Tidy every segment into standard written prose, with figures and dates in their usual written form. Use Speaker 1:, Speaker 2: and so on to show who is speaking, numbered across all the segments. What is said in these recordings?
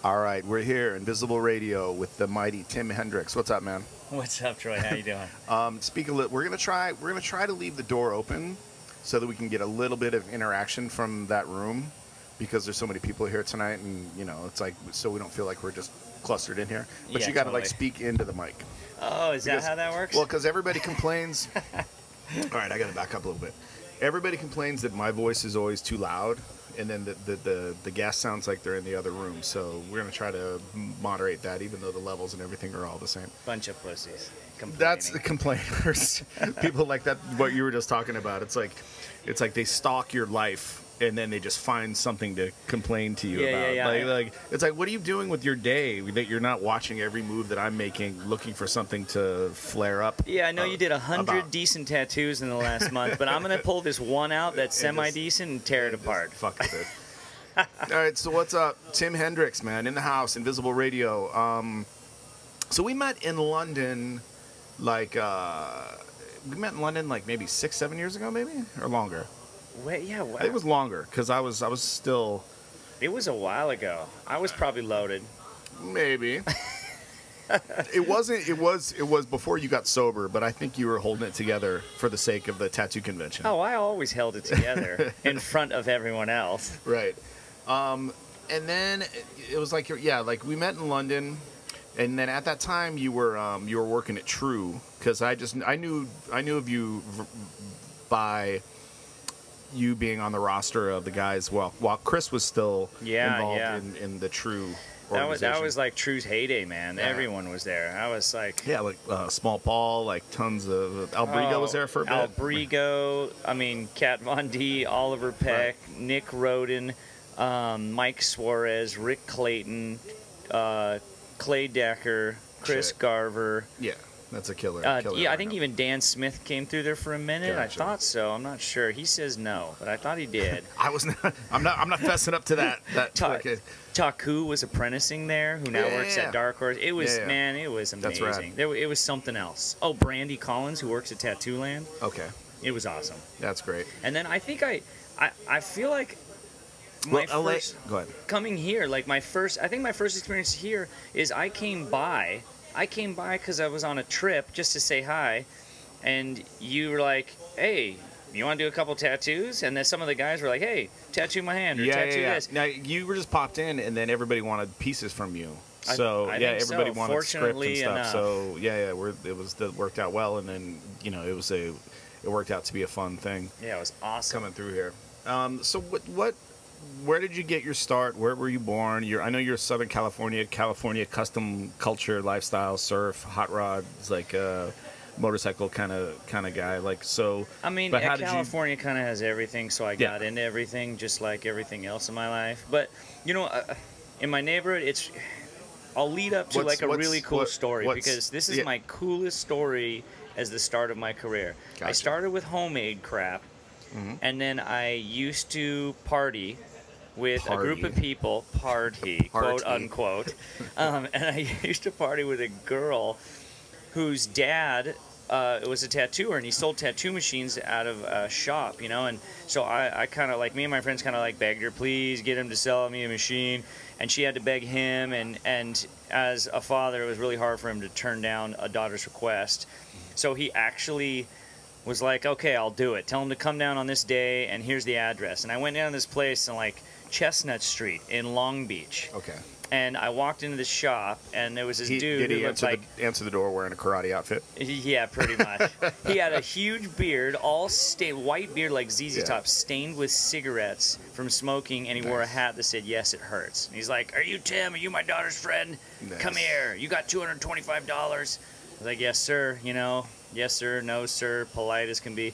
Speaker 1: All right, we're here, Invisible Radio, with the mighty Tim Hendricks. What's up, man?
Speaker 2: What's up, Troy? How you doing?
Speaker 1: We're gonna try to leave the door open so that we can get a little bit of interaction from that room, because there's so many people here tonight, and it's like, so we don't feel like we're just clustered in here. But
Speaker 2: Yeah,
Speaker 1: you got to
Speaker 2: totally.
Speaker 1: speak into the mic.
Speaker 2: Oh, is that how that works?
Speaker 1: Well, because everybody complains. All right, I got to back up a little bit. Everybody complains that my voice is always too loud, and then the guest sounds like they're in the other room. So we're going to try to moderate that, even though the levels and everything are all the same.
Speaker 2: Bunch of pussies.
Speaker 1: That's the complainers. People like that, what you were just talking about. It's like they stalk your life, and then they just find something to complain to you about.
Speaker 2: Yeah.
Speaker 1: Like it's like, what are you doing with your day that you're not watching every move that I'm making, looking for something to flare up?
Speaker 2: Yeah, I know you did 100 decent tattoos in the last month, but I'm going to pull this one out that's semi-decent and tear it apart.
Speaker 1: Fuck with it. All right, so what's up? Tim Hendricks, man, in the house, Invisible Radio. So we met in London, like maybe 6-7 years ago, maybe, or longer.
Speaker 2: Wait, yeah, wow.
Speaker 1: It was longer because I was still.
Speaker 2: It was a while ago. I was probably loaded.
Speaker 1: Maybe. It wasn't. It was before you got sober, but I think you were holding it together for the sake of the tattoo convention.
Speaker 2: Oh, I always held it together in front of everyone else.
Speaker 1: Right. And then it was like, yeah, like we met in London, and then at that time you were working at True, because I knew of you by you being on the roster of the guys while Chris was still involved in the True organization.
Speaker 2: That was like True's heyday, man. Yeah. Everyone was there. I was like...
Speaker 1: Yeah, like Small Paul, like tons of... Albrigo was there for a bit.
Speaker 2: Albrigo, I mean, Kat Von D, Oliver Peck, right. Nick Roden, Mike Suarez, Rick Clayton, Clay Decker, Chris Garver.
Speaker 1: Yeah. That's a killer.
Speaker 2: Yeah, I think even Dan Smith came through there for a minute. Gotcha. I thought so. I'm not sure. He says no, but I thought he did.
Speaker 1: I'm not fessing up to that.
Speaker 2: Taku was apprenticing there, who now works at Dark Horse. It was man, it was amazing.
Speaker 1: That's right.
Speaker 2: It was something else. Oh, Brandy Collins, who works at Tattoo Land.
Speaker 1: Okay.
Speaker 2: It was awesome.
Speaker 1: That's great.
Speaker 2: And then I think I feel like my first
Speaker 1: go ahead.
Speaker 2: Coming here, like I think my first experience here is I came by because I was on a trip just to say hi, and you were like, hey, you want to do a couple tattoos? And then some of the guys were like, hey, tattoo my hand or tattoo this.
Speaker 1: Now, you were just popped in, and then everybody wanted pieces from you. So, everybody wanted script and stuff.
Speaker 2: Enough.
Speaker 1: So, it worked out well, and then, it worked out to be a fun thing.
Speaker 2: Yeah, it was awesome.
Speaker 1: Coming through here. So, where did you get your start? Where were you born? I know you're Southern California custom culture, lifestyle, surf, hot rods, like motorcycle kind of guy. Like, so.
Speaker 2: I mean, California kind of has everything, so I got into everything, just like everything else in my life. But in my neighborhood, I'll lead up to a really cool story, because this is my coolest story as the start of my career. Gotcha. I started with homemade crap, and then I used to party with a group of people, quote unquote, and I used to party with a girl whose dad was a tattooer, and he sold tattoo machines out of a shop, and so I kind of, like, me and my friends kind of like begged her, please get him to sell me a machine, and she had to beg him, and as a father, it was really hard for him to turn down a daughter's request, so he actually was like, okay, I'll do it. Tell him to come down on this day, and here's the address. And I went down to this place in, like, Chestnut Street in Long Beach. Okay. And I walked into the shop, and there was this dude
Speaker 1: Did he
Speaker 2: who
Speaker 1: answer the door wearing a karate outfit?
Speaker 2: Yeah, pretty much. He had a huge beard, all white beard like ZZ Top, stained with cigarettes from smoking, and he wore a hat that said, yes, it hurts. And he's like, are you Tim? Are you my daughter's friend? Nice. Come here. You got $225. I was like, yes, sir. Yes, sir. No, sir. Polite as can be.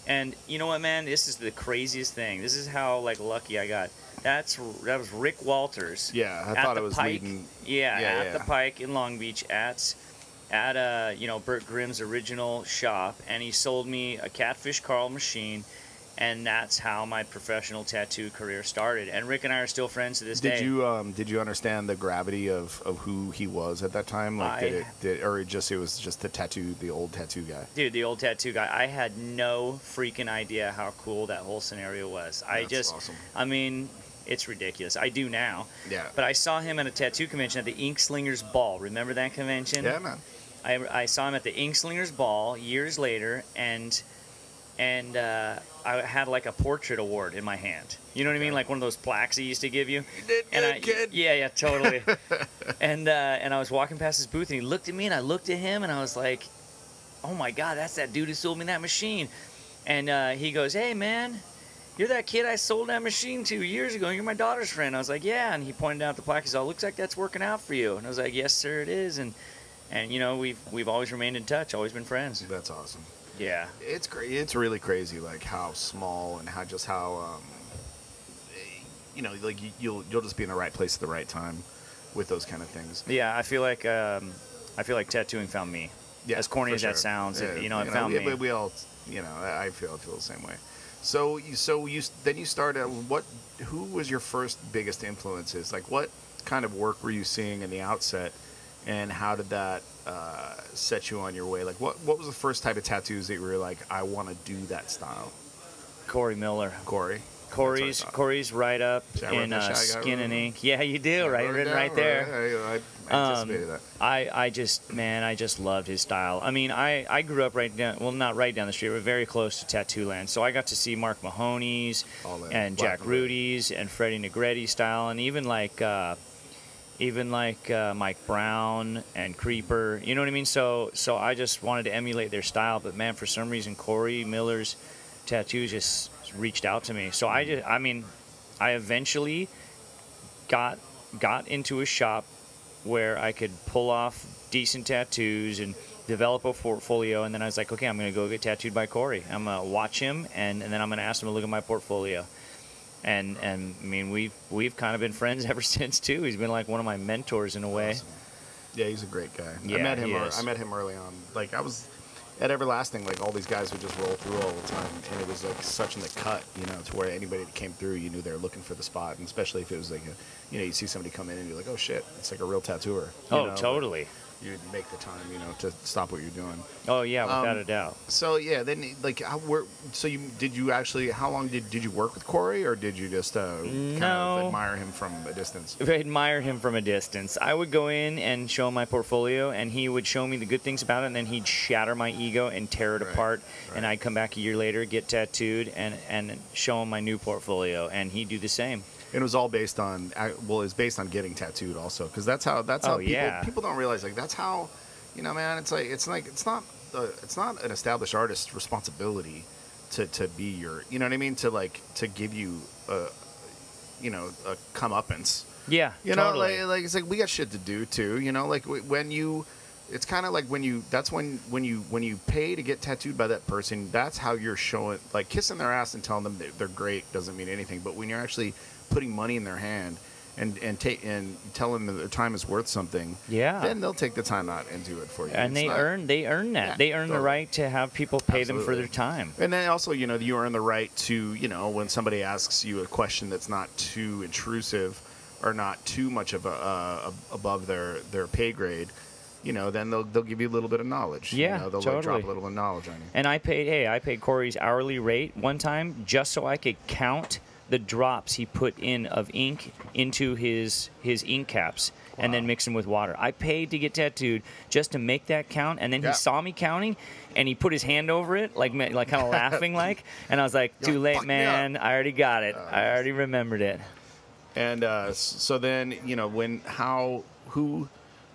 Speaker 2: And you know what, man? This is the craziest thing. This is how, like, lucky I got. That was Rick Walters.
Speaker 1: Yeah, I thought it was
Speaker 2: Pike,
Speaker 1: leading.
Speaker 2: At the Pike in Long Beach at Burt Grimm's original shop, and he sold me a Catfish Carl machine, and that's how my professional tattoo career started. And Rick and I are still friends to this day.
Speaker 1: Did you understand the gravity of who he was at that time? Like, it was just the old tattoo guy?
Speaker 2: Dude, the old tattoo guy. I had no freaking idea how cool that whole scenario was.
Speaker 1: That's awesome.
Speaker 2: I mean, It's ridiculous. I do now.
Speaker 1: Yeah.
Speaker 2: But I saw him at a tattoo convention at the Ink Slingers Ball. Remember that convention?
Speaker 1: Yeah, man.
Speaker 2: I saw him at the Ink Slingers Ball years later, and I had like a portrait award in my hand. You know what I mean? Like one of those plaques he used to give you.
Speaker 1: You did good, kid.
Speaker 2: Yeah, totally. and I was walking past his booth, and he looked at me, and I looked at him, and I was like, oh my God, that's that dude who sold me that machine. And he goes, hey, man, you're that kid I sold that machine to years ago. You're my daughter's friend. I was like, yeah. And he pointed out the plaque. He said, looks like that's working out for you. And I was like, yes, sir, it is. And you know, we've always remained in touch, always been friends.
Speaker 1: That's awesome.
Speaker 2: Yeah.
Speaker 1: It's great. It's really crazy, like how small and how you know, like you'll just be in the right place at the right time with those kind of things.
Speaker 2: Yeah, I feel like tattooing found me.
Speaker 1: Yeah,
Speaker 2: as corny as that sounds, you know, it found me.
Speaker 1: We all, you know, I feel the same way. So you then you started. Who was your first biggest influences? Like, what kind of work were you seeing in the outset, and how did that set you on your way? Like, what was the first type of tattoos that you were like, I want to do that style?
Speaker 2: Corey Miller.
Speaker 1: Corey's
Speaker 2: right up in Skin and Ink. Yeah, you do, right? Written right there.
Speaker 1: I anticipated that.
Speaker 2: I just loved his style. I mean, I grew up not right down the street, but very close to Tattoo Land. So I got to see Mark Mahoney's and Jack Rudy's and Freddie Negretti style, and even like Mike Brown and Creeper. You know what I mean? So I just wanted to emulate their style. But man, for some reason, Corey Miller's tattoos just reached out to me. So I eventually got into a shop where I could pull off decent tattoos and develop a portfolio, and then I was like, okay, I'm going to go get tattooed by Corey. I'm going to watch him, and then I'm going to ask him to look at my portfolio. And I mean, we've kind of been friends ever since too. He's been like one of my mentors in a way.
Speaker 1: Awesome. Yeah, he's a great guy.
Speaker 2: Yeah,
Speaker 1: I met him early on. Like, I was at Everlasting, like all these guys would just roll through all the time, and it was like such in the cut, you know, to where anybody that came through, you knew they were looking for the spot, and especially if it was like, you see somebody come in and you're like, oh shit, it's like a real tattooer.
Speaker 2: Oh, totally.
Speaker 1: You'd make the time, you know, to stop what you're doing.
Speaker 2: Oh yeah, without a doubt.
Speaker 1: So yeah, then like, how long did you work with Corey, or did you just kind of admire him from a distance?
Speaker 2: Admire him from a distance. I would go in and show him my portfolio, and he would show me the good things about it, and then he'd shatter my ego and tear it apart. Right. And I'd come back a year later, get tattooed, and show him my new portfolio, and he'd do the same.
Speaker 1: And it was all based on, it's based on getting tattooed also, because that's how people don't realize, like, that's how, you know, man, it's not an established artist's responsibility to be your, you know what I mean, to give you a comeuppance.
Speaker 2: Yeah,
Speaker 1: you
Speaker 2: totally.
Speaker 1: know, like it's like we got shit to do too, you know, like when you. It's kind of like when you pay to get tattooed by that person, that's how you're showing, like, kissing their ass and telling them they're great doesn't mean anything. But when you're actually putting money in their hand and telling them that their time is worth something, then they'll take the time out and do it for you.
Speaker 2: And they earn that. Yeah, they earn the right to have people pay them for their time.
Speaker 1: And then also, you know, you earn the right to, you know, when somebody asks you a question that's not too intrusive or not too much of above their pay grade. You know, then they'll give you a little bit of knowledge.
Speaker 2: Yeah,
Speaker 1: you know, they'll
Speaker 2: totally.
Speaker 1: drop a little bit of knowledge on you.
Speaker 2: And I paid Corey's hourly rate one time just so I could count the drops he put in of ink into his ink caps and then mix them with water. I paid to get tattooed just to make that count, and then he saw me counting, and he put his hand over it, like kind of laughing like, and I was like, too late, man. I already got it. I already remembered it.
Speaker 1: And so then, you know, who...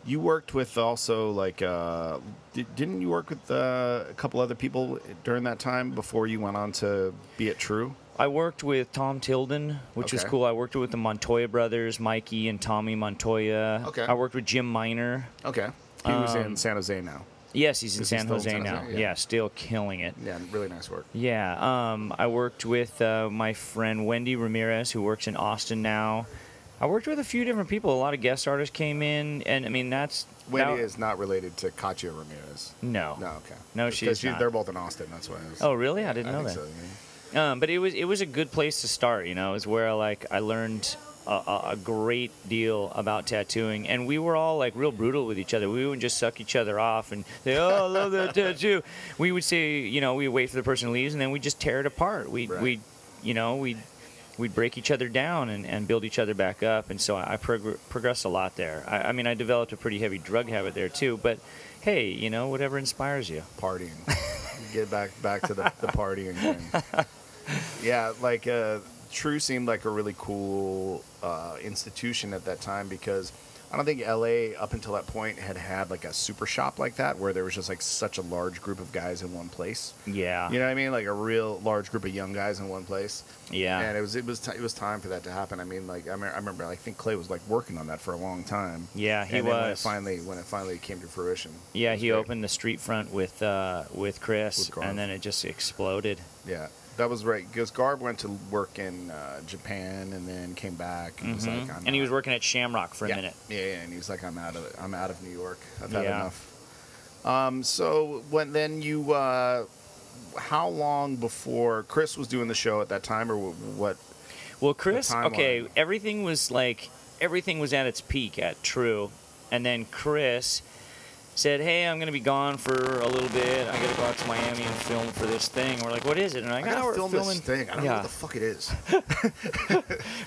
Speaker 1: You worked with also, like, didn't you work with a couple other people during that time before you went on to be at True?
Speaker 2: I worked with Tom Tilden, which was cool. I worked with the Montoya brothers, Mikey and Tommy Montoya. Okay. I worked with Jim Miner.
Speaker 1: Okay. He was in San Jose now.
Speaker 2: Yes, he's in San Jose now. Yeah, still killing it.
Speaker 1: Yeah, really nice work.
Speaker 2: Yeah. I worked with my friend Wendy Ramirez, who works in Austin now. I worked with a few different people. A lot of guest artists came in, and I mean
Speaker 1: Wendy is not related to Katya Ramirez.
Speaker 2: No.
Speaker 1: No, okay.
Speaker 2: No, she's not.
Speaker 1: They're both in Austin. That's why.
Speaker 2: Oh, really? I didn't know that.
Speaker 1: So, yeah.
Speaker 2: But it was a good place to start. You know, it was where I learned a great deal about tattooing, and we were all like real brutal with each other. We wouldn't just suck each other off and say, "Oh, I love that tattoo." We would say, you know, we wait for the person to leave, and then we just tear it apart. We'd we'd break each other down and build each other back up. And so I progressed a lot there. I mean, I developed a pretty heavy drug habit there too. But hey, you know, whatever inspires you.
Speaker 1: Partying. Get back to the partying thing. Yeah, like True seemed like a really cool institution at that time, because I don't think LA up until that point had like a super shop like that, where there was just like such a large group of guys in one place.
Speaker 2: Yeah.
Speaker 1: You know what I mean? Like a real large group of young guys in one place.
Speaker 2: Yeah.
Speaker 1: And it was time for that to happen. I mean, like I remember I think Clay was like working on that for a long time.
Speaker 2: Yeah, he
Speaker 1: and
Speaker 2: was.
Speaker 1: When it finally came to fruition.
Speaker 2: Yeah, he opened the street front with Chris, and then it just exploded.
Speaker 1: Yeah. That was right, because Garb went to work in Japan and then came back and was like,
Speaker 2: and he was working at Shamrock for a minute.
Speaker 1: Yeah, and he was like, I'm out of New York. I've had enough. So when then you, how long before Chris was doing the show at that time, or what?
Speaker 2: Well, Chris, okay, everything was at its peak at True, and then Chris said, hey, I'm going to be gone for a little bit. I got to go out to Miami and film for this thing. We're like, what is it? And I got to
Speaker 1: film this thing. I don't know what the fuck it is.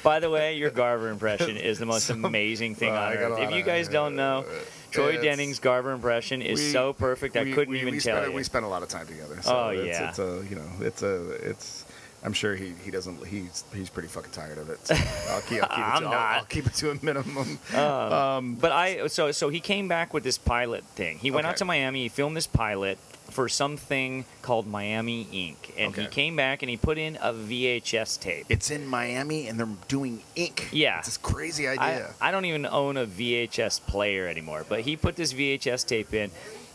Speaker 2: By the way, your Garver impression is the most amazing thing on earth. If you guys don't know, Troy Denning's Garver impression is so perfect. I couldn't even tell you.
Speaker 1: We spent a lot of time together. So it's I'm sure he doesn't. He's pretty fucking tired of it. So I'll keep it to a minimum.
Speaker 2: But so he came back with this pilot thing. He went out to Miami. He filmed this pilot for something called Miami Ink. And he came back and he put in a VHS tape.
Speaker 1: It's in Miami and they're doing ink.
Speaker 2: Yeah.
Speaker 1: It's this crazy idea.
Speaker 2: I don't even own a VHS player anymore, but he put this VHS tape in.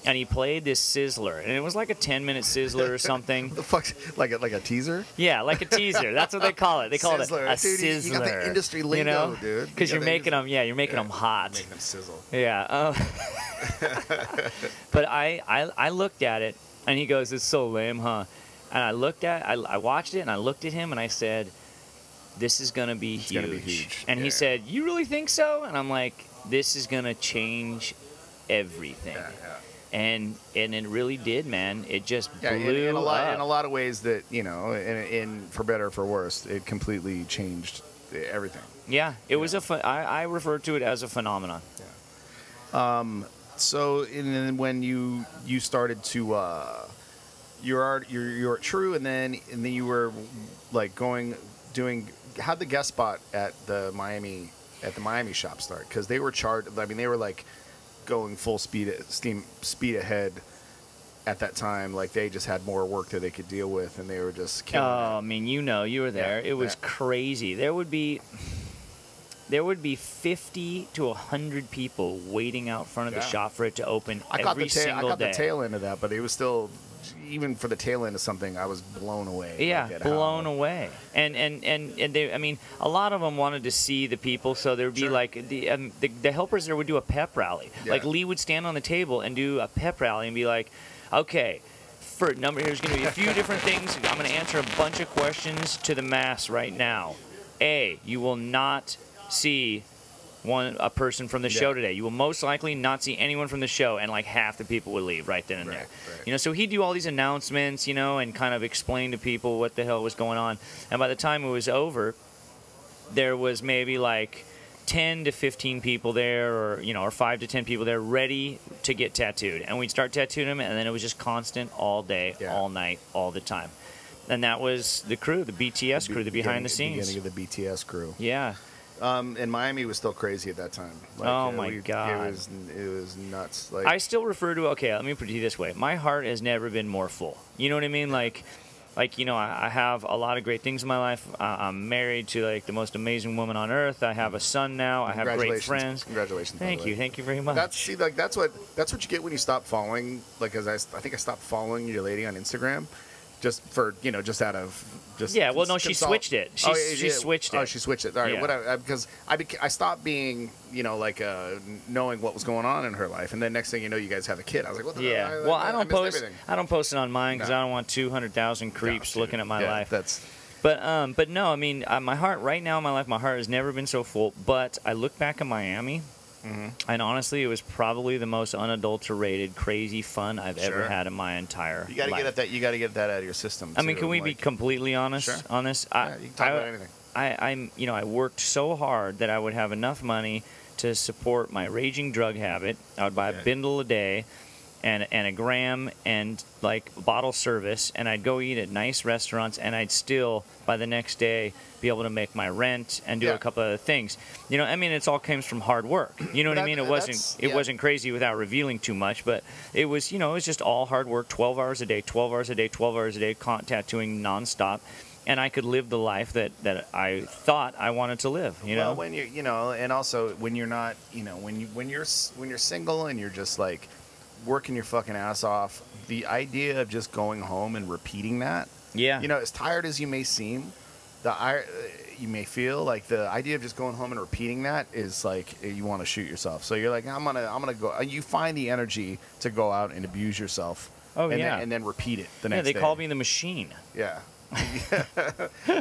Speaker 2: And he played this sizzler, and it was like a 10-minute sizzler or something.
Speaker 1: The fuck, like a teaser?
Speaker 2: Yeah, like a teaser. That's what they call it. They call it a sizzler.
Speaker 1: You got the industry lingo,
Speaker 2: you know?
Speaker 1: Dude.
Speaker 2: Because you're making them. Yeah, you're making them hot.
Speaker 1: Making them sizzle.
Speaker 2: Yeah. But I looked at it, and he goes, "It's so lame, huh?" And I watched it, and I looked at him, and I said, "This is gonna be huge."
Speaker 1: Gonna be huge.
Speaker 2: And he said, "You really think so?" And I'm like, "This is gonna change everything."
Speaker 1: Yeah.
Speaker 2: And it really did, man. It just blew
Speaker 1: in a
Speaker 2: up.
Speaker 1: lot of ways that, you know, in for better or for worse, it completely changed everything.
Speaker 2: Yeah, it was I refer to it as a phenomenon.
Speaker 1: Yeah. So and then when you started to you're at True, and then you were like how'd the guest spot at the Miami shop start? Because they were they were like going full speed ahead at that time. Like they just had more work that they could deal with, and they were just killing it.
Speaker 2: I mean, you were there. It was crazy. There would be 50 to 100 people waiting out front of the shop for it to open every single day. I got
Speaker 1: the tail end of that, but it was still, even for the tail end of something, I was blown away.
Speaker 2: Yeah, blown away. And they, I mean, a lot of them wanted to see the people, so there would be like the helpers there would do a pep rally. Yeah. Like Lee would stand on the table and do a pep rally and be like, okay, here's going to be a few different things. I'm going to answer a bunch of questions to the mass right now. A, you will not see a person from the show today. You will most likely not see anyone from the show, and like half the people would leave right then and there. Right. You know, so he'd do all these announcements, you know, and kind of explain to people what the hell was going on. And by the time it was over, there was maybe like 10 to 15 people there, or 5 to 10 people there ready to get tattooed. And we'd start tattooing them, and then it was just constant all day, all night, all the time. And that was the crew, the BTS crew, the behind the scenes.
Speaker 1: Beginning of the BTS crew.
Speaker 2: Yeah.
Speaker 1: And Miami was still crazy at that time.
Speaker 2: Like, my God.
Speaker 1: It was nuts. Like,
Speaker 2: I still refer to, let me put it this way. My heart has never been more full. You know what I mean? Like I have a lot of great things in my life. I'm married to like the most amazing woman on earth. I have a son now. I have great friends.
Speaker 1: Congratulations.
Speaker 2: Thank you very much.
Speaker 1: That's what you get when you stop following. Like, I think I stopped following your lady on Instagram. Just for, just out of just
Speaker 2: she switched it. She switched it.
Speaker 1: Oh, she switched it. All right, whatever. Because I stopped being, knowing what was going on in her life, and then next thing you know, you guys have a kid. I was like, what the hell?
Speaker 2: Well, I don't post it on mine because I don't want 200,000 creeps looking at my life. But no, I mean, my heart right now in my life, my heart has never been so full. But I look back at Miami. Mm-hmm. And honestly, it was probably the most unadulterated, crazy fun I've ever had in my entire life.
Speaker 1: You got to get that out of your system.
Speaker 2: I mean, can we be completely honest on this?
Speaker 1: You can talk about anything.
Speaker 2: I worked so hard that I would have enough money to support my raging drug habit. I would buy a bindle a day and a gram and like bottle service, and I'd go eat at nice restaurants, and I'd still by the next day be able to make my rent and do a couple of things. I mean, it's all comes from hard work. You know what I mean? It wasn't crazy without revealing too much, but it was, it was just all hard work, 12 hours a day, 12 hours a day, 12 hours a day, tattooing nonstop. And I could live the life that I thought I wanted to live,
Speaker 1: Well, when you and also when you're not, when you're single and you're just like working your fucking ass off, the idea of just going home and repeating that, as tired as you may seem, you may feel like the idea of just going home and repeating that is like you want to shoot yourself. So you're like, I'm gonna go. You find the energy to go out and abuse yourself. And then repeat it the next day.
Speaker 2: Yeah, they call me the machine.
Speaker 1: Yeah.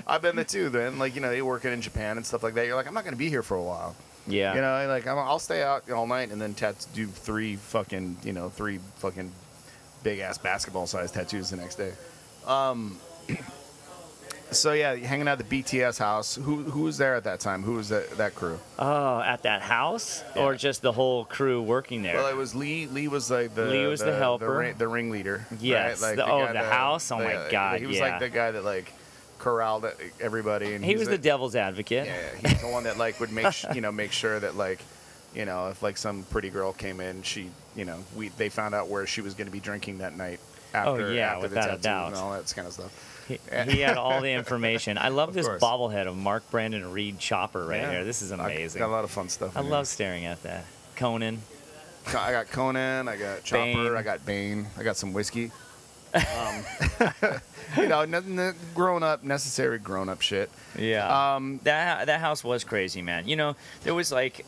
Speaker 1: I've been there too. Then, like, you're working in Japan and stuff like that. You're like, I'm not going to be here for a while.
Speaker 2: Yeah.
Speaker 1: Like I'll stay out all night and then do three fucking big ass basketball sized tattoos the next day. So yeah, hanging out at the BTS house. Who was there at that time? Who was that crew?
Speaker 2: Oh, at that house, or just the whole crew working there?
Speaker 1: Well, it was Lee. Lee was like
Speaker 2: the helper,
Speaker 1: the ringleader.
Speaker 2: Yes.
Speaker 1: Right?
Speaker 2: Like the house. Oh my God.
Speaker 1: He was like the guy that like corralled everybody, and
Speaker 2: he was the devil's advocate.
Speaker 1: Yeah, he's the one that like would make sure that like, if like some pretty girl came in, she they found out where she was going to be drinking that night after the
Speaker 2: without
Speaker 1: tattoo
Speaker 2: a doubt,
Speaker 1: and all that kind of stuff.
Speaker 2: He had all the information. I love this bobblehead of Mark Brandon Reed Chopper right here. This is amazing.
Speaker 1: I got a lot of fun stuff.
Speaker 2: I love staring at that. Conan.
Speaker 1: I got Conan. I got Chopper. Bane. I got Bane. I got some whiskey. Necessary grown up shit.
Speaker 2: Yeah. That house was crazy, man. There was like,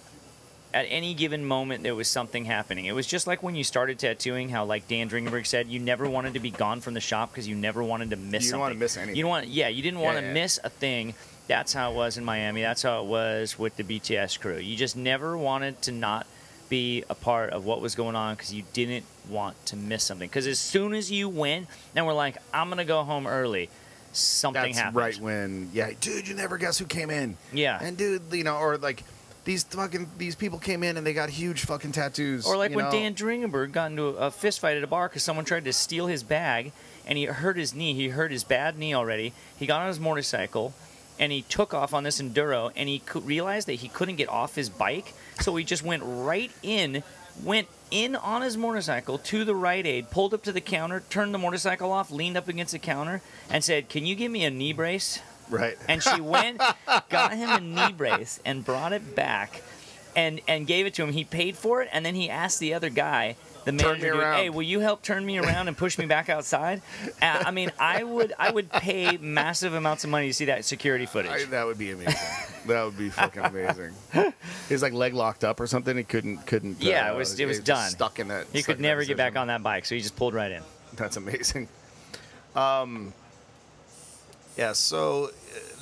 Speaker 2: at any given moment, there was something happening. It was just like when you started tattooing, how like Dan Dringenberg said, you never wanted to be gone from the shop because you never wanted to miss something. You
Speaker 1: didn't want to miss anything.
Speaker 2: You didn't want to miss a thing. That's how it was in Miami. That's how it was with the BTS crew. You just never wanted to not be a part of what was going on because you didn't want to miss something. Because as soon as you went and were like, I'm going to go home early, something happened.
Speaker 1: That's right when, dude, you never guess who came in.
Speaker 2: Yeah.
Speaker 1: And dude, or like, these people came in and they got huge fucking tattoos.
Speaker 2: Or like when Dan Dringenberg got into a fist fight at a bar because someone tried to steal his bag and he hurt his knee. He hurt his bad knee already. He got on his motorcycle and he took off on this Enduro and he realized that he couldn't get off his bike. So he just went in on his motorcycle to the Rite Aid, pulled up to the counter, turned the motorcycle off, leaned up against the counter and said, "Can you give me a knee brace?"
Speaker 1: Right.
Speaker 2: And she went, got him a knee brace, and brought it back, and gave it to him. He paid for it, and then he asked the other guy, the manager, "Hey, will you help turn me around and push me back outside?" I mean, I would pay massive amounts of money to see that security footage.
Speaker 1: That would be amazing. That would be fucking amazing. He was like leg locked up or something. He couldn't.
Speaker 2: Yeah, it was done.
Speaker 1: Stuck in that.
Speaker 2: He could never get back on that bike, so he just pulled right in.
Speaker 1: That's amazing. Yeah. So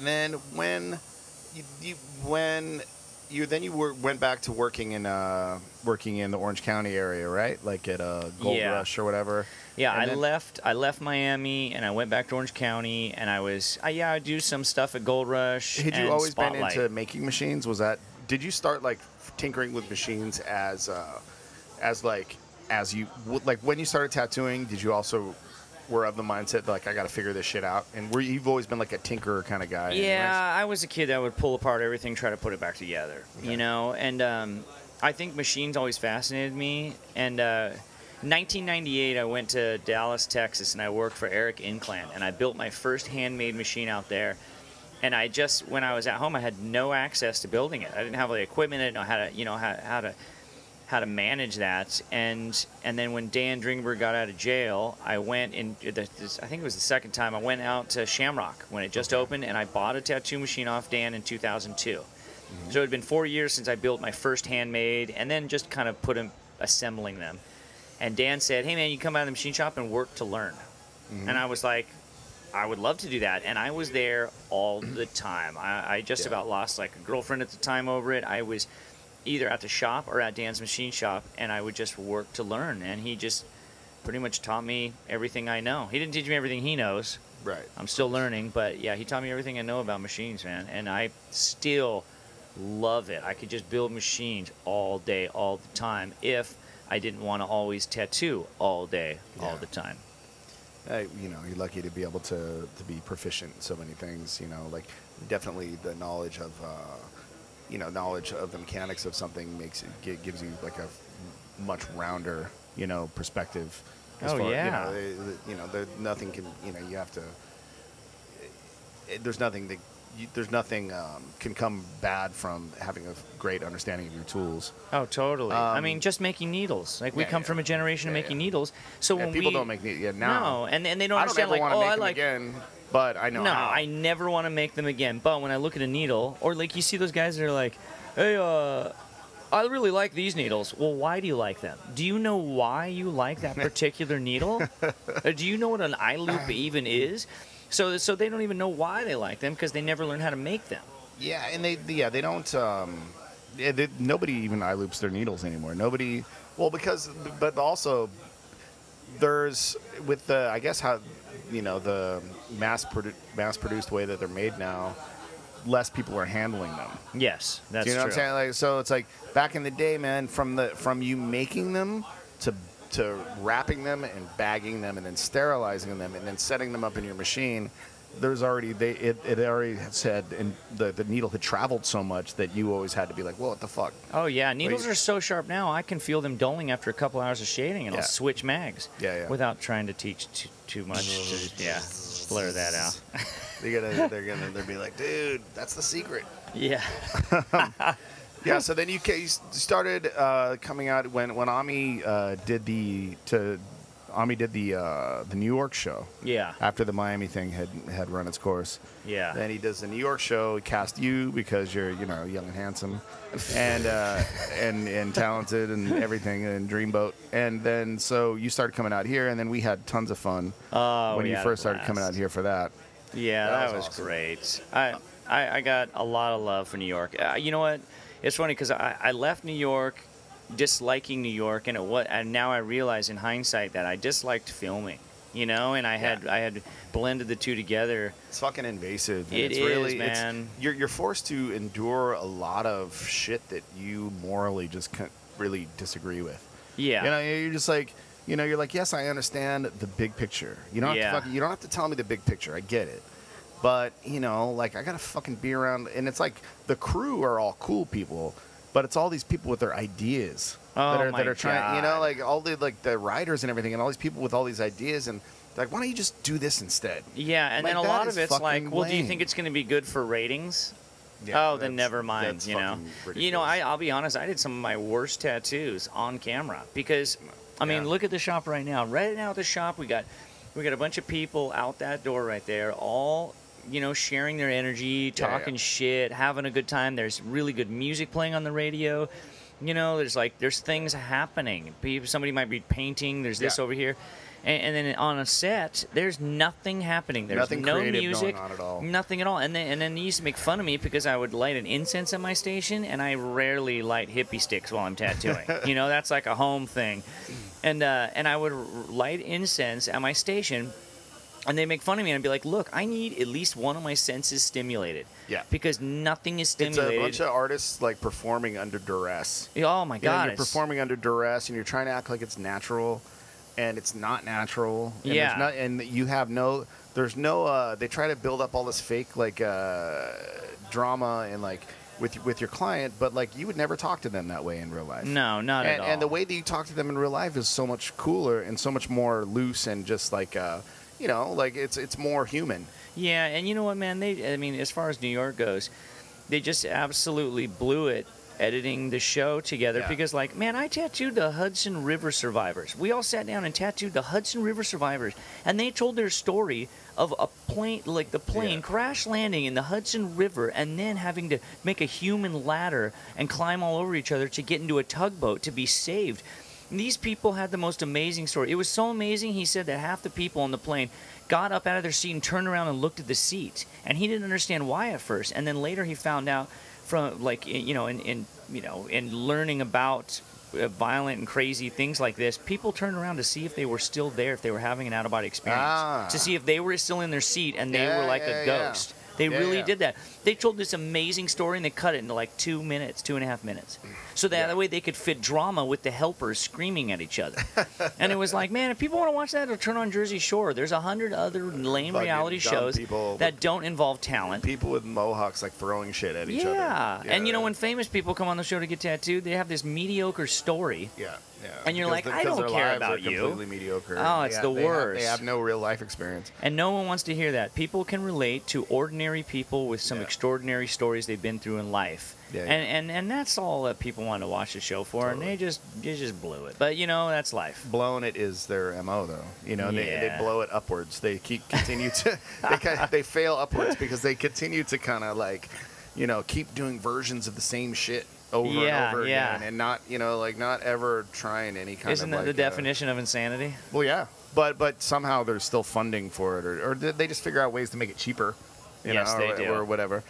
Speaker 1: then when you went back to working in the Orange County area, right? Like at Gold Rush or whatever.
Speaker 2: Yeah, I left Miami and I went back to Orange County and I do some stuff at Gold Rush.
Speaker 1: Had you always
Speaker 2: Spotlight.
Speaker 1: been into making machines? Did you start like tinkering with machines as when you started tattooing? Did you also were of the mindset like, I got to figure this shit out? And you've always been like a tinkerer kind of guy?
Speaker 2: Yeah, I was a kid that would pull apart everything, try to put it back together, and I think machines always fascinated me. And 1998, I went to Dallas, Texas, and I worked for Eric Inclant, and I built my first handmade machine out there. And when I was at home, I had no access to building it. I didn't have the equipment. I didn't know how to manage that. And then when Dan Dringenberg got out of jail, I went in. I think it was the second time I went out to Shamrock when it just opened, and I bought a tattoo machine off Dan in 2002. Mm-hmm. So it had been 4 years since I built my first handmade, and then just kind of assembling them. And Dan said, "Hey man, you come out of the machine shop and work to learn." Mm-hmm. And I was like, I would love to do that. And I was there all the time. I just about lost like a girlfriend at the time over it. I was either at the shop or at Dan's machine shop, and I would just work to learn. And he just pretty much taught me everything I know. He didn't teach me everything he knows.
Speaker 1: Right.
Speaker 2: I'm still learning, but yeah, he taught me everything I know about machines, man. And I still love it. I could just build machines all day, all the time, if I didn't want to always tattoo all day, all the time.
Speaker 1: You know, you're lucky to be able to be proficient in so many things. You know, like definitely the knowledge of, knowledge of the mechanics of something gives you like a much rounder, perspective. Nothing can, you have to. There's nothing that. There's nothing can come bad from having a great understanding of your tools.
Speaker 2: Oh, totally. I mean, just making needles. Like we come from a generation of making needles. So when
Speaker 1: people don't make needles now.
Speaker 2: No, and they don't understand.
Speaker 1: I don't ever want to make them again, but I know.
Speaker 2: No,
Speaker 1: how.
Speaker 2: I never want to make them again. But when I look at a needle, or like you see those guys that are like, hey, I really like these needles. Well, why do you like them? Do you know why you like that particular needle? Or do you know what an eye loop even is? So they don't even know why they like them because they never learned how to make them.
Speaker 1: Yeah, and they don't. Nobody even eye loops their needles anymore. Nobody. Well, but also there's with the I guess how the mass produced way that they're made now. Less people are handling them.
Speaker 2: Yes, that's
Speaker 1: true. You know
Speaker 2: true.
Speaker 1: what I'm saying? Like, so it's like back in the day, man. From you making them to wrapping them and bagging them and then sterilizing them and then setting them up in your machine, there's already it already said and the needle had traveled so much that you always had to be like, well, what the fuck?
Speaker 2: Oh yeah, needles are so sharp now. I can feel them dulling after a couple hours of shading, and I'll switch mags.
Speaker 1: Yeah.
Speaker 2: Without trying to teach too much. Blur that out.
Speaker 1: They'll be like, dude, that's the secret.
Speaker 2: Yeah.
Speaker 1: Yeah, so then you started coming out when Ami did the New York show.
Speaker 2: Yeah.
Speaker 1: After the Miami thing had run its course.
Speaker 2: Yeah.
Speaker 1: Then he does the New York show. He cast you because you're young and handsome, and talented and everything, and Dreamboat. And then so you started coming out here, and then we had tons of fun when you first started coming out here for that.
Speaker 2: Yeah, that was awesome. Great. I got a lot of love for New York. You know what? It's funny because I left New York disliking New York, and now I realize in hindsight that I disliked filming, and I had blended the two together.
Speaker 1: It's fucking invasive.
Speaker 2: It is, really, man.
Speaker 1: You're forced to endure a lot of shit that you morally just can't really disagree with.
Speaker 2: Yeah.
Speaker 1: You're just like, you're like, yes, I understand the big picture. You don't have to tell me the big picture. I get it. But, like, I got to fucking be around. And it's like the crew are all cool people, but it's all these people with their ideas that are trying, like all the writers and everything, and all these people with all these ideas. And like, why don't you just do this instead?
Speaker 2: Yeah, and then a lot of it's like, well, do you think it's going to be good for ratings? Yeah, then never mind, I'll be honest, I did some of my worst tattoos on camera because, I mean, look at the shop right now. Right now at the shop, we got a bunch of people out that door right there, all sharing their energy, talking shit, having a good time. There's really good music playing on the radio. There's things happening. Somebody might be painting. There's this over here. And then on a set, there's nothing happening. There's
Speaker 1: nothing
Speaker 2: no
Speaker 1: creative
Speaker 2: music,
Speaker 1: going on at all.
Speaker 2: Nothing at all. And then they used to make fun of me because I would light an incense at my station, and I rarely light hippie sticks while I'm tattooing. That's like a home thing. And I would light incense at my station, and they make fun of me, and I'd be like, look, I need at least one of my senses stimulated.
Speaker 1: Yeah.
Speaker 2: Because nothing is stimulated.
Speaker 1: It's a bunch of artists, like, performing under duress.
Speaker 2: Oh, my God.
Speaker 1: You're performing under duress, and you're trying to act like it's natural, and it's not natural. And and you have there's no, they try to build up all this fake, like, drama and, like, with your client, but, like, you would never talk to them that way in real life.
Speaker 2: No, not at all.
Speaker 1: And the way that you talk to them in real life is so much cooler and so much more loose and just, like, like it's more human.
Speaker 2: Yeah, and you know what, man? As far as New York goes, they just absolutely blew it editing the show together because, like, man, I tattooed the Hudson River survivors. We all sat down and tattooed the Hudson River survivors, and they told their story of a plane, like the plane crash landing in the Hudson River and then having to make a human ladder and climb all over each other to get into a tugboat to be saved. And these people had the most amazing story. It was so amazing, he said, that half the people on the plane got up out of their seat and turned around and looked at the seat. And he didn't understand why at first. And then later he found out from, like, in learning about violent and crazy things like this, people turned around to see if they were still there, if they were having an out-of-body experience, to see if they were still in their seat and they were like a ghost. They really did that. They told this amazing story and they cut it into like 2 minutes, 2.5 minutes. So that way they could fit drama with the helpers screaming at each other. And it was like, man, if people want to watch that, they'll turn on Jersey Shore. There's 100 other lame reality shows that don't involve talent.
Speaker 1: People with mohawks like throwing shit at each other.
Speaker 2: Yeah. And you know, when famous people come on the show to get tattooed, they have this mediocre story.
Speaker 1: Yeah.
Speaker 2: And you're like, I don't care about you.
Speaker 1: Completely mediocre.
Speaker 2: Oh, it's the worst.
Speaker 1: They have no real life experience.
Speaker 2: And no one wants to hear that. People can relate to ordinary people with some extraordinary stories they've been through in life. And that's all that people want to watch the show for, and they just blew it. But you know, that's life.
Speaker 1: Blowing it is their MO, though. You know, they blow it upwards. They continue to they fail upwards because they continue to kind of like, you know, keep doing versions of the same shit over and over again, and not, you know, like not ever trying any kind
Speaker 2: Isn't that
Speaker 1: like
Speaker 2: the definition of insanity?
Speaker 1: Well, yeah, but somehow there's still funding for it, or they just figure out ways to make it cheaper, you know,
Speaker 2: they do.
Speaker 1: or whatever.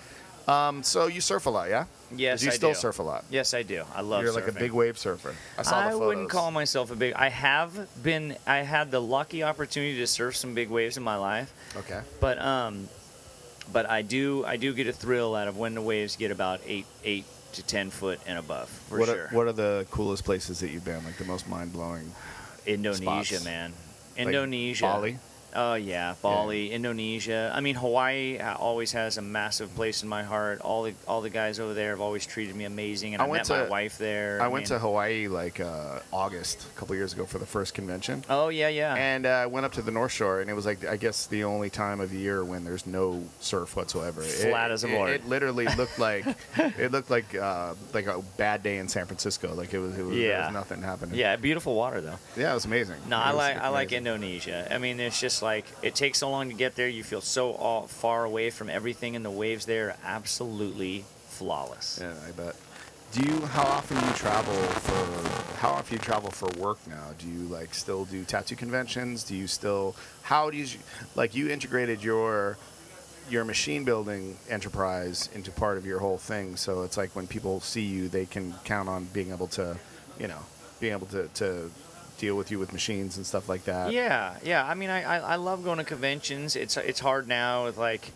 Speaker 1: So you surf a lot, yeah?
Speaker 2: Yes,
Speaker 1: you still surf a lot?
Speaker 2: Yes, I do. I love.
Speaker 1: You're
Speaker 2: surfing.
Speaker 1: like a big wave surfer. I saw the photos.
Speaker 2: I wouldn't call myself a big. I have been. I had the lucky opportunity to surf some big waves in my life.
Speaker 1: Okay.
Speaker 2: But I do get a thrill out of when the waves get about 8 to 10 foot and above. For sure.
Speaker 1: What are the coolest places that you've been? Like the most mind blowing?
Speaker 2: Indonesia,
Speaker 1: spots?
Speaker 2: Man.
Speaker 1: Like
Speaker 2: Indonesia.
Speaker 1: Bali.
Speaker 2: Oh yeah, Bali, Indonesia. I mean, Hawaii always has a massive place in my heart. All the guys over there have always treated me amazing, and I met my wife there.
Speaker 1: I went to Hawaii like August a couple years ago for the first convention.
Speaker 2: Oh yeah.
Speaker 1: And I went up to the North Shore, and it was like, I guess, the only time of year when there's no surf whatsoever.
Speaker 2: Flat as a board.
Speaker 1: It literally looked like a bad day in San Francisco. Like it was there was nothing happening.
Speaker 2: Yeah, beautiful water though.
Speaker 1: Yeah, it was amazing.
Speaker 2: No, I like Indonesia. I mean, it's just like it takes so long to get there. You feel so far away from everything, and the waves there are absolutely flawless.
Speaker 1: Yeah, I bet. How often you travel for work now? Do you like still do tattoo conventions? Do you integrated your machine building enterprise into part of your whole thing, so it's like when people see you, they can count on being able to deal with you with machines and stuff like that.
Speaker 2: Yeah. I mean, I love going to conventions. It's hard now with like,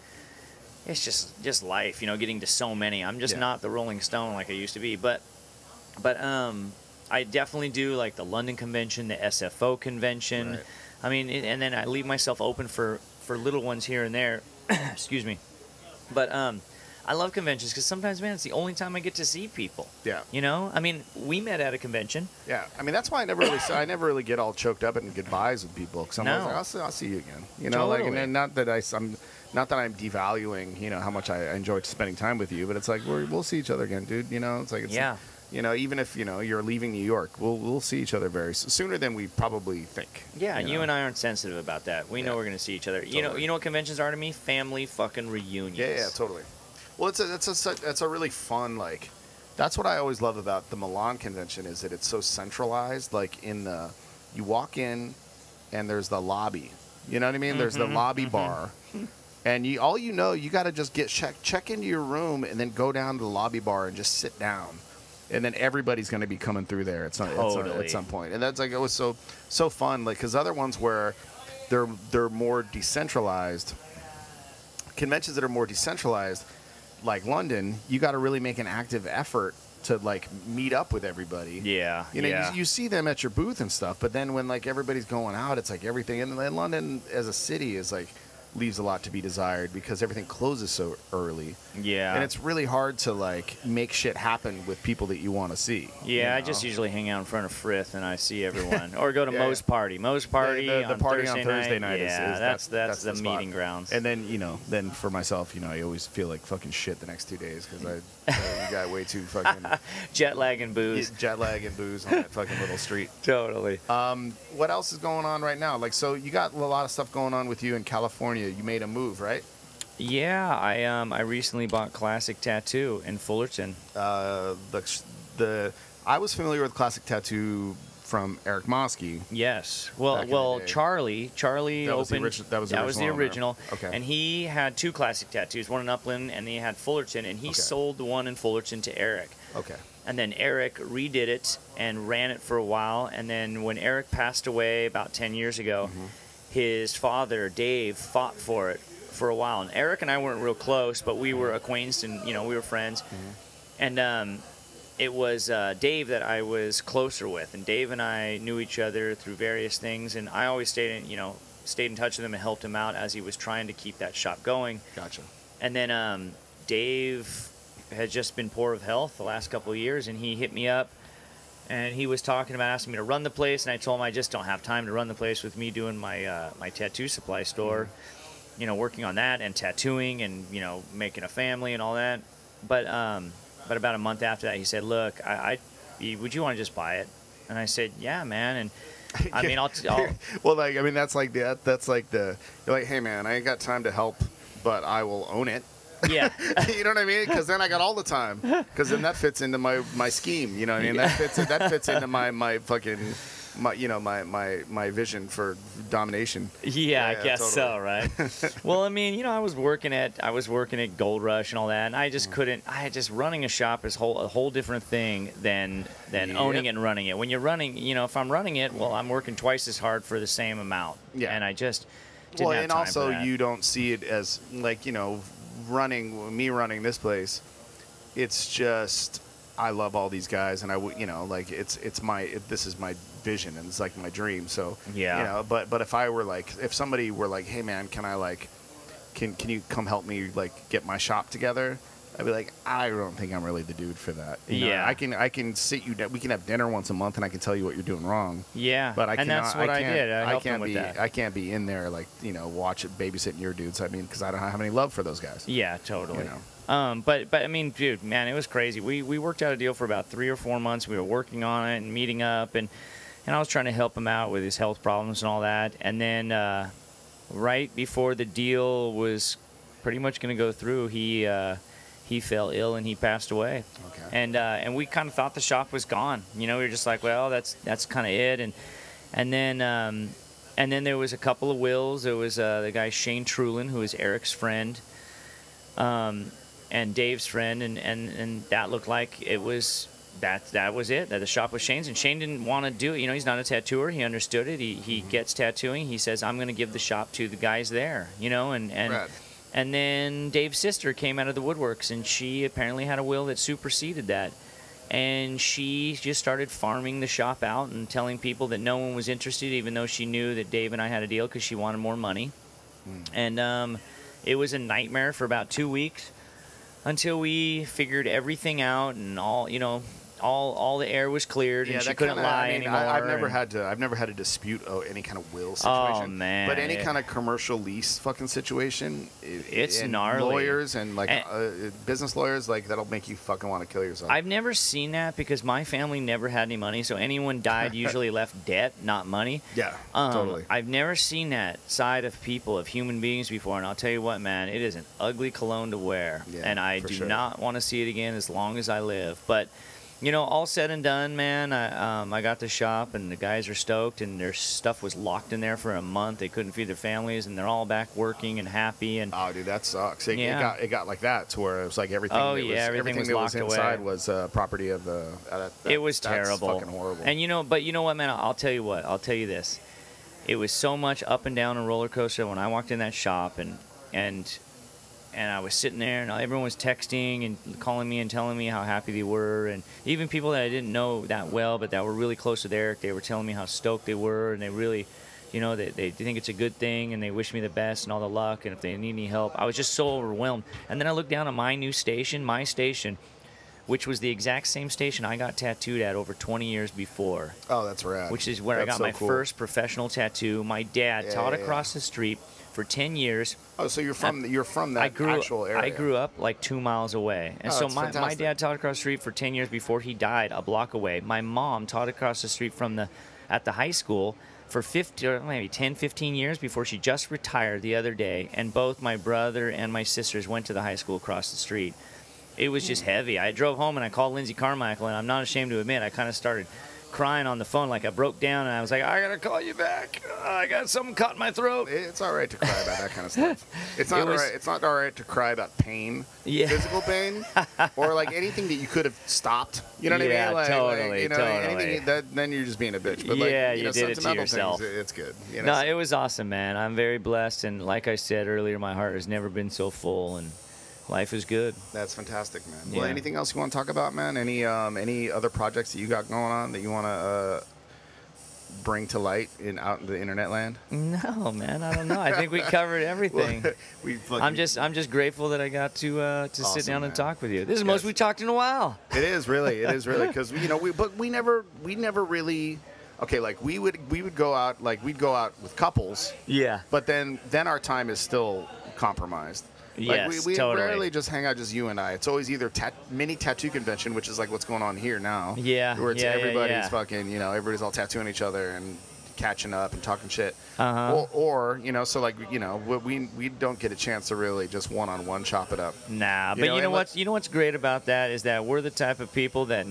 Speaker 2: it's just life, you know, getting to so many. I'm just not the Rolling Stone like I used to be, but I definitely do like the London convention, the SFO convention.
Speaker 1: Right.
Speaker 2: I mean, and then I leave myself open for little ones here and there. Excuse me, but I love conventions because sometimes, man, it's the only time I get to see people. Yeah. You know, I mean, we met at a convention.
Speaker 1: Yeah. I mean, that's why I never really get all choked up in goodbyes with people. Because I'm always like, I'll see you again. You know,
Speaker 2: totally.
Speaker 1: like, and not that I'm devaluing, you know, how much I enjoy spending time with you, but it's like we'll see each other again, dude. You know, it's like you know, even if you know you're leaving New York, we'll see each other sooner than we probably think.
Speaker 2: Yeah, you and I aren't sensitive about that. We know we're going to see each other. Totally. You know what conventions are to me? Family fucking reunions.
Speaker 1: Yeah, totally. Well, it's a really fun, like, that's what I always love about the Milan convention is that it's so centralized. Like you walk in and there's the lobby. You know what I mean? There's the lobby bar. And you got to just check into your room and then go down to the lobby bar and just sit down. And then everybody's going to be coming through there at some point. And that's like, it was so fun. Like, because other ones where they're more decentralized, conventions that are more decentralized, like London, you got to really make an active effort to like meet up with everybody. Yeah. You know, you see them at your booth and stuff, but then when like everybody's going out, it's like everything. And London as a city is like leaves a lot to be desired because everything closes so early. Yeah. And it's really hard to like make shit happen with people that you want to see.
Speaker 2: Yeah, you know? I just usually hang out in front of Frith and I see everyone. Or go to Moe's Party. Moe's Party
Speaker 1: the party on Thursday night
Speaker 2: that's the meeting grounds.
Speaker 1: And then, you know, for myself, you know, I always feel like fucking shit the next 2 days because I got way too fucking...
Speaker 2: Jet lag and booze.
Speaker 1: Jet lag and booze on that fucking little street.
Speaker 2: Totally.
Speaker 1: What else is going on right now? Like, so you got a lot of stuff going on with you in California. You made a move, right?
Speaker 2: Yeah, I recently bought Classic Tattoo in Fullerton.
Speaker 1: I was familiar with Classic Tattoo from Eric Mosky.
Speaker 2: Yes. Well, Charlie opened.
Speaker 1: That was the original.
Speaker 2: Okay. And he had two Classic Tattoos, one in Upland, and he had Fullerton, and he sold the one in Fullerton to Eric.
Speaker 1: Okay.
Speaker 2: And then Eric redid it and ran it for a while. And then when Eric passed away about 10 years ago, his father, Dave, fought for it for a while. And Eric and I weren't real close, but we were acquainted and, you know, we were friends. And it was Dave that I was closer with. And Dave and I knew each other through various things. And I always stayed in touch with him and helped him out as he was trying to keep that shop going.
Speaker 1: Gotcha.
Speaker 2: And then Dave had just been poor of health the last couple of years, and he hit me up, and he was talking about asking me to run the place, and I told him I just don't have time to run the place with me doing my my tattoo supply store, you know, working on that and tattooing and, you know, making a family and all that. But about a month after that, he said, "Look, would you want to just buy it?" And I said, "Yeah, man." And I mean, I'll
Speaker 1: well, like, I mean, that's like you're like, "Hey, man, I ain't got time to help, but I will own it."
Speaker 2: Yeah.
Speaker 1: You know what I mean? Because then I got all the time. Because then that fits into my scheme. You know what I mean? That fits into my fucking my vision for domination.
Speaker 2: Yeah, I guess totally. So, right? Well, I mean, you know, I was working at Gold Rush and all that, and I just couldn't. Running a shop is a whole different thing than owning it and running it. When you're running, you know, if I'm running it, well, I'm working twice as hard for the same amount. Yeah. And I just didn't have time for that.
Speaker 1: You don't see it as like, you know, running this place. It's just, I love all these guys, and this is my vision, and it's like my dream. So
Speaker 2: yeah,
Speaker 1: you know, but if somebody were like, "Hey man, can you come help me like get my shop together?" I'd be like, I don't think I'm really the dude for that. You know, I can sit you down. We can have dinner once a month, and I can tell you what you're doing wrong.
Speaker 2: Yeah,
Speaker 1: but
Speaker 2: that's what I did. I helped
Speaker 1: can't
Speaker 2: him with that.
Speaker 1: I can't be in there like, you know, babysitting your dudes. I mean, because I don't have any love for those guys.
Speaker 2: Yeah, totally.
Speaker 1: You know?
Speaker 2: But I mean, dude, man, it was crazy. We worked out a deal for about 3 or 4 months. We were working on it and meeting up, and I was trying to help him out with his health problems and all that. And then right before the deal was pretty much going to go through, he fell ill and he passed away. Okay. And we kind of thought the shop was gone. You know, we were just like, well, that's kind of it. And then there was a couple of wills. There was the guy Shane Trulin, who is Eric's friend, and Dave's friend, and that looked like it was that was it. That the shop was Shane's, and Shane didn't want to do it. You know, he's not a tattooer. He understood it. He gets tattooing. He says, I'm going to give the shop to the guys there. You know, and
Speaker 1: Rad.
Speaker 2: And then Dave's sister came out of the woodworks, and she apparently had a will that superseded that. And she just started farming the shop out and telling people that no one was interested, even though she knew that Dave and I had a deal because she wanted more money. And it was a nightmare for about 2 weeks until we figured everything out and all the air was cleared, and she couldn't lie anymore.
Speaker 1: I've never had to dispute any kind of will situation.
Speaker 2: Oh man!
Speaker 1: But any kind of commercial lease fucking situation,
Speaker 2: it's gnarly.
Speaker 1: Lawyers and business lawyers, like, that'll make you fucking want to kill yourself.
Speaker 2: I've never seen that because my family never had any money, so anyone died usually left debt, not money.
Speaker 1: Yeah, totally.
Speaker 2: I've never seen that side of people, of human beings before, and I'll tell you what, man, it is an ugly cologne to wear, and I do not want to see it again as long as I live. But you know, all said and done, man, I got the shop, and the guys are stoked, and their stuff was locked in there for a month. They couldn't feed their families, and they're all back working and happy. And
Speaker 1: oh, dude, that sucks. It got like that to where it was like everything.
Speaker 2: Everything
Speaker 1: was
Speaker 2: that was
Speaker 1: inside
Speaker 2: away.
Speaker 1: Was property of the.
Speaker 2: It was terrible.
Speaker 1: That's fucking horrible.
Speaker 2: And you know what, man? I'll tell you what. I'll tell you this. It was so much up and down a roller coaster when I walked in that shop, and I was sitting there, and everyone was texting and calling me and telling me how happy they were. And even people that I didn't know that well, but that were really close with Eric, they were telling me how stoked they were, and they really, you know, they think it's a good thing, and they wish me the best and all the luck, and if they need any help. I was just so overwhelmed. And then I looked down at my station, which was the exact same station I got tattooed at over 20 years before.
Speaker 1: Oh, that's rad.
Speaker 2: Which is where I got my first professional tattoo. My dad taught across the street for 10 years.
Speaker 1: Oh, so you're from that actual area.
Speaker 2: I grew up like 2 miles away. And so my dad taught across the street for 10 years before he died, a block away. My mom taught across the street at the high school for 50 or maybe 10, 15 years before she just retired the other day. And both my brother and my sisters went to the high school across the street. It was just heavy. I drove home and I called Lindsay Carmichael, and I'm not ashamed to admit I kind of started crying on the phone, like I broke down, and I was like, I gotta call you back. I got something caught in my throat.
Speaker 1: It's all right to cry about that kind of stuff. It's not all right. It's not all right to cry about pain, physical pain, or like anything that you could have stopped. You know what I mean? Like,
Speaker 2: totally,
Speaker 1: you know,
Speaker 2: totally.
Speaker 1: anything that, then you're just being a bitch. But like,
Speaker 2: you did it to yourself.
Speaker 1: Things, it's good. You
Speaker 2: No,
Speaker 1: know?
Speaker 2: it was awesome, man. I'm very blessed, and like I said earlier, my heart has never been so full, and life is good.
Speaker 1: That's fantastic, man.
Speaker 2: Yeah.
Speaker 1: Well, anything else you want to talk about, man? Any other projects that you got going on that you want to bring to light out in the internet land?
Speaker 2: No, man, I don't know. I think we covered everything. I'm just grateful that I got to sit down and talk with you. This is the most we talked in a while.
Speaker 1: It is really because we never really. Okay, like we would go out, like we'd go out with couples.
Speaker 2: Yeah.
Speaker 1: But then our time is still compromised. Like we
Speaker 2: totally.
Speaker 1: rarely just hang out, just you and I. It's always either mini tattoo convention, which is like what's going on here now.
Speaker 2: Yeah.
Speaker 1: Where it's everybody's fucking, everybody's all tattooing each other and catching up and talking shit. Or so like, we don't get a chance to really just one-on-one chop it up.
Speaker 2: Nah, but you know what's great about that is that we're the type of people that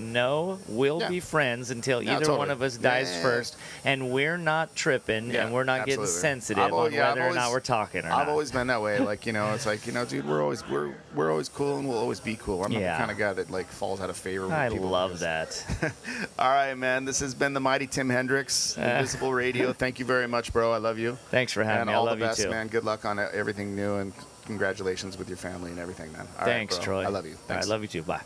Speaker 2: we'll be friends until either one of us dies first, and we're not tripping and we're not getting sensitive on whether or not we're talking or not.
Speaker 1: I've always been that way. Like, it's like, dude, we're always cool and we'll always be cool. I'm not the kind of guy that like falls out of favor with people.
Speaker 2: I love that.
Speaker 1: All right, man. This has been the mighty Tim Hendricks, Invisible Radio. Thank you very much, bro. I love you.
Speaker 2: Thanks for having me. I love you too.
Speaker 1: All the best, man. Good luck on everything new, and congratulations with your family and everything, man.
Speaker 2: Thanks, Troy.
Speaker 1: I love you. Thanks.
Speaker 2: I love you too. Bye.